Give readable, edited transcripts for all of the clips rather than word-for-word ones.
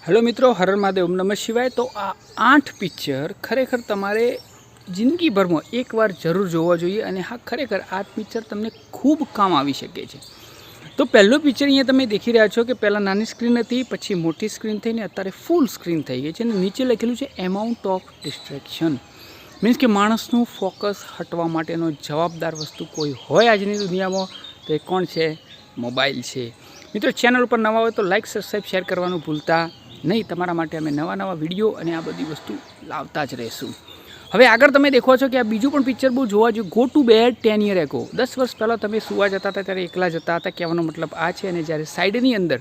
Hello मित्रों, हर महादेव, ओम नमः शिवाय। तो आ 8 पिक्चर खरेखर तमारे जिंदगीभर में एक बार जरूर जोवा जोईए अने हाँ खरेखर आ पिक्चर तमने खूब काम आवी शके छे। तो पहलो पिक्चर अहींया तमे देखी रह्या छो कि पहला नानी स्क्रीन हती, पछी मोटी स्क्रीन थईने अत्यारे फूल स्क्रीन थई गई छे। नीचे लखेलुं छे एमाउंट ऑफ डिस्ट्रेक्शन, मीन्स के माणसनुं फोकस हटवा माटेनो जवाबदार वस्तु कोई होय आजनी दुनियामां तो ए कोण छे? मोबाइल छे। मित्रों, चेनल पर नवा होय तो लाइक सब्सक्राइब शेर करवानुं भूलता नहीं। तमारा माटे अमे नवा नवा विडियो अने आ बधी वस्तु लावता ज रहीशुं। हवे आगळ तमे देखो छो कि आ बीजुं पण पिक्चर बहु जोवा जो गो टू बेड 10 ईयर एगो। 10 वर्ष पहला तमे सुवा जता हता त्यारे एकला जता हता, कहेवानो मतलब आ छे। अने ज्यारे साइडनी अंदर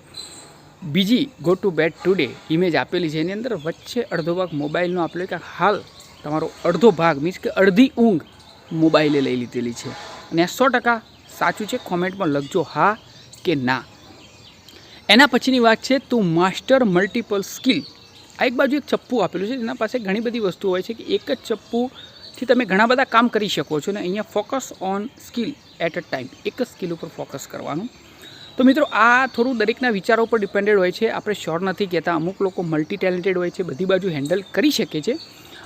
बीजी go to bed today image आपेली छे, एनी अंदर वच्चे अर्धो भाग मोबाइलनो आपेलो के हाल तमारो अर्धो भाग मीन्स के अर्धी ऊँघ मोबाइले लई लीधेली छे। अने 100% साचुं छे। कॉमेंटमां लखजो हाँ के ना। एना पछीनी वात छे टू मास्टर मल्टीपल स्किल। आ एक बाजू एक चप्पू आपेલું છે, જેના પાસે ઘણી બધી વસ્તુઓ હોય છે કે એક જ ચપ્પુથી તમે ઘણા બધા કામ કરી શકો છો. ને અહીંયા focus on skill at a time, એક જ સ્કિલ ઉપર ફોકસ કરવાનું. તો મિત્રો આ થોડું દરેકના વિચારો પર ડિપેન્ડેડ હોય છે. આપણે શ્યોર નથી કહેતા. અમુક લોકો મલ્ટી ટેલેન્ટેડ હોય છે, બધી બાજુ હેન્ડલ કરી શકે છે,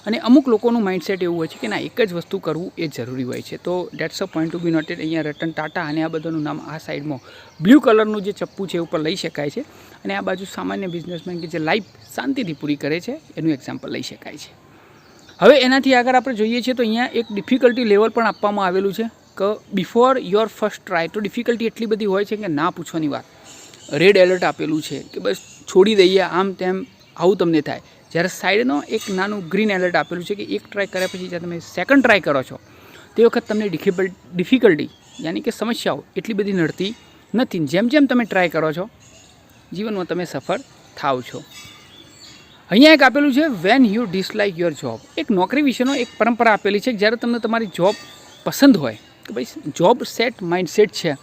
અને અમુક લોકોનું માઇન્ડસેટ એવું હોય છે કે ના એક જ વસ્તુ કરવું એ જરૂરી હોય છે. તો that's a point to be noted. અહીંયા રતન ટાટા અને આ બધાનું નામ આ સાઈડમાં બ્લુ કલરનું જે ચપ્પુ છે ઉપર લઈ શકાય છે. અને આ બાજુ સામાન્ય બિઝનેસમેન કે જે લાઈફ શાંતિથી પૂરી કરે છે એનું એક્ઝામ્પલ લઈ શકાય છે. હવે એનાથી આગળ આપણે જોઈએ છીએ તો અહીંયા એક ડિફિકલ્ટી લેવલ પણ આપવામાં આવેલું છે કે બિફોર યોર ફર્સ્ટ ટ્રાય. તો ડિફિકલ્ટી એટલી બધી હોય છે કે ના પૂછવાની વાત. રેડ એલર્ટ આપેલું છે કે બસ છોડી દઈએ આમ તેમ આવું તમને થાય. જ્યારે સાઈડનો એક નાનું ગ્રીન એલર્ટ આપેલું છે કે એક ટ્રાય કર્યા પછી જ્યારે તમે સેકન્ડ ટ્રાય કરો છો તે વખત તમને ડિફિકલ્ટી યાની કે સમસ્યાઓ એટલી બધી નડતી નથી. જેમ જેમ તમે ટ્રાય કરો છો જીવનમાં તમે સફળ થાવ છો. અહીંયા એક આપેલું છે when you dislike your job. એક નોકરી વિશેનો એક પરંપરા આપેલી છે. જ્યારે તમને તમારી જોબ પસંદ હોય કે ભાઈ જોબ સેટ માઇન્ડસેટ છે,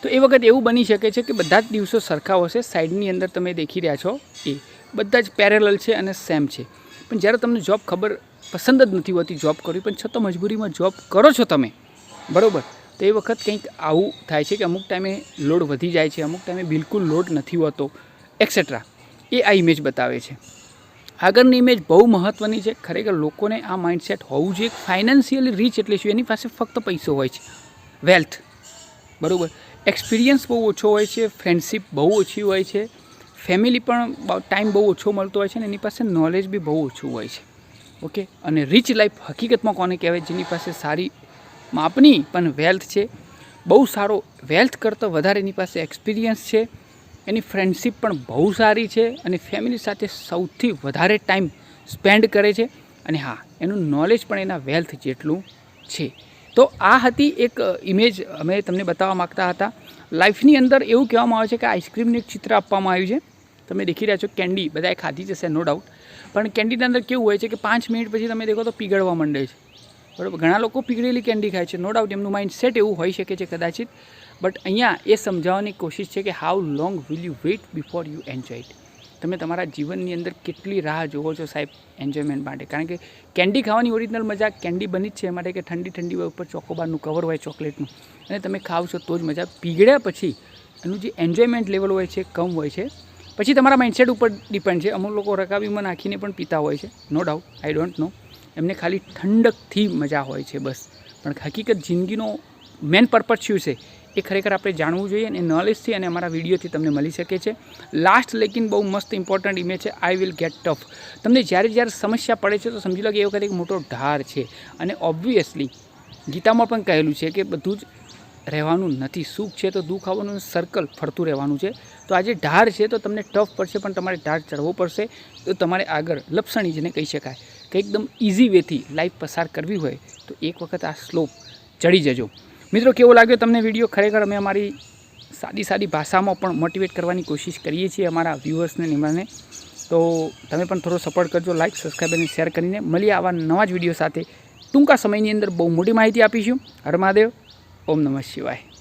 તો એ વખત એવું બની શકે છે કે બધા જ દિવસો સરખા હશે. સાઈડની અંદર તમે દેખી રહ્યા છો એ બધા જ પેરેલલ છે અને સેમ છે. પણ જ્યારે તમને જોબ પસંદ જ નથી હોતી જોબ કરવી, પણ છતાં મજબૂરીમાં જોબ કરો છો તમે, બરાબર, તો એ વખત કંઈક આવું થાય છે કે અમુક ટાઈમે લોડ વધી જાય છે, અમુક ટાઈમે બિલકુલ લોડ નથી હોતો, એક્સેટ્રા. એ આ ઇમેજ બતાવે છે. આગળની ઇમેજ બહુ મહત્ત્વની છે. ખરેખર લોકોને આ માઇન્ડસેટ હોવું જોઈએ. ફાઇનાન્શિયલી રીચ એટલે શું? એની પાસે ફક્ત પૈસો હોય છે, વેલ્થ, બરાબર. એક્સપિરિયન્સ બહુ ઓછો હોય છે, ફ્રેન્ડશિપ બહુ ઓછી હોય છે, ફેમિલી પણ ટાઈમ બહુ ઓછો મળતો હોય છે, ને એની પાસે નોલેજ બી બહુ ઓછું હોય છે. ઓકે. અને રીચ લાઈફ હકીકતમાં કોને કહેવાય? જેની પાસે સારી માપની પણ વેલ્થ છે, બહુ સારો વેલ્થ કરતાં વધારે એની પાસે એક્સપિરિયન્સ છે, એની ફ્રેન્ડશિપ પણ બહુ સારી છે, અને ફેમિલી સાથે સૌથી વધારે ટાઈમ સ્પેન્ડ કરે છે, અને હા એનું નોલેજ પણ એના વેલ્થ જેટલું છે. તો આ હતી એક ઇમેજ અમે તમને બતાવવા માગતા હતા. લાઈફની અંદર એવું કહેવામાં આવે છે કે આઈસ્ક્રીમનું એક ચિત્ર આપવામાં આવ્યું છે. તમે દેખી રહ્યા છો કેન્ડી, બધાએ ખાધી જશે નો ડાઉટ. પણ કેન્ડીની અંદર કેવું હોય છે કે 5 મિનિટ પછી તમે દેખો તો પીગળવા માંડે છે, બરાબર. ઘણા લોકો પીગળેલી કેન્ડી ખાય છે, નો ડાઉટ એમનું માઇન્ડ સેટ એવું હોઈ શકે છે કદાચિત. બટ અહીંયા એ સમજાવવાની કોશિશ છે કે how long will you wait before you enjoy it. તમે તમારા જીવનની અંદર કેટલી રાહ જોવો છો સાહેબ એન્જોયમેન્ટ માટે? કારણ કે કેન્ડી ખાવાની ઓરિજિનલ મજા કેન્ડી બની જ છે એ માટે કે ઠંડી ઠંડી હોય, ઉપર ચોકોબારનું કવર હોય ચોકલેટનું, અને તમે ખાવ છો તો જ મજા. પીગળ્યા પછી એનું જે એન્જોયમેન્ટ લેવલ હોય છે કમ હોય છે. પછી તમારા માઇન્ડસેટ ઉપર ડિપેન્ડ છે. અમુક લોકો રકાબીમાં નાખીને પણ પીતા હોય છે, no doubt, I don't know. એમને ખાલી ઠંડકથી મજા હોય છે બસ. પણ હકીકત જિંદગીનો મેન પર્પઝ શું છે એ ખરેખર આપણે જાણવું જોઈએ, અને નોલેજથી અને અમારા વિડીયોથી તમને મળી શકે છે. લાસ્ટ લેકિન બહુ મસ્ત ઇમ્પોર્ટન્ટ ઇમેજ છે, આઈ વિલ ગેટ ટફ. તમને જ્યારે સમસ્યા પડે છે તો સમજી લો કે એ વખત એક મોટો ઢાર છે. અને ઓબ્વિયસલી ગીતામાં પણ કહેલું છે કે બધું જ રહેવાનું નથી. સુખ છે તો દુઃખ આવવાનું, સર્કલ ફરતું રહેવાનું છે. તો આજે ઢાર છે તો તમને ટફ પડશે, પણ તમારે ઢાર ચડવો પડશે. તો તમારે આગળ લપસણી જેને કહી શકાય કે એકદમ ઇઝી વેથી લાઈફ પસાર કરવી હોય તો એક વખત આ સ્લોપ ચડી જજો. મિત્રો, કેવો લાગ્યો તમને વિડીયો? ખરેખર અમે અમારી સાદી ભાષામાં પણ મોટિવેટ કરવાની કોશિશ કરીએ છીએ અમારા વ્યૂઅર્સને નિમાને. તો તમે પણ થોડો સપોર્ટ કરજો, લાઇક, સબસ્ક્રાઈબ અને શેર કરીને. મળીએ આવા નવા જ વિડીયો સાથે ટૂંકા સમયની અંદર. બહુ મોટી માહિતી આપીશું. હર મહાદેવ, ઓમ નમઃ શિવાય.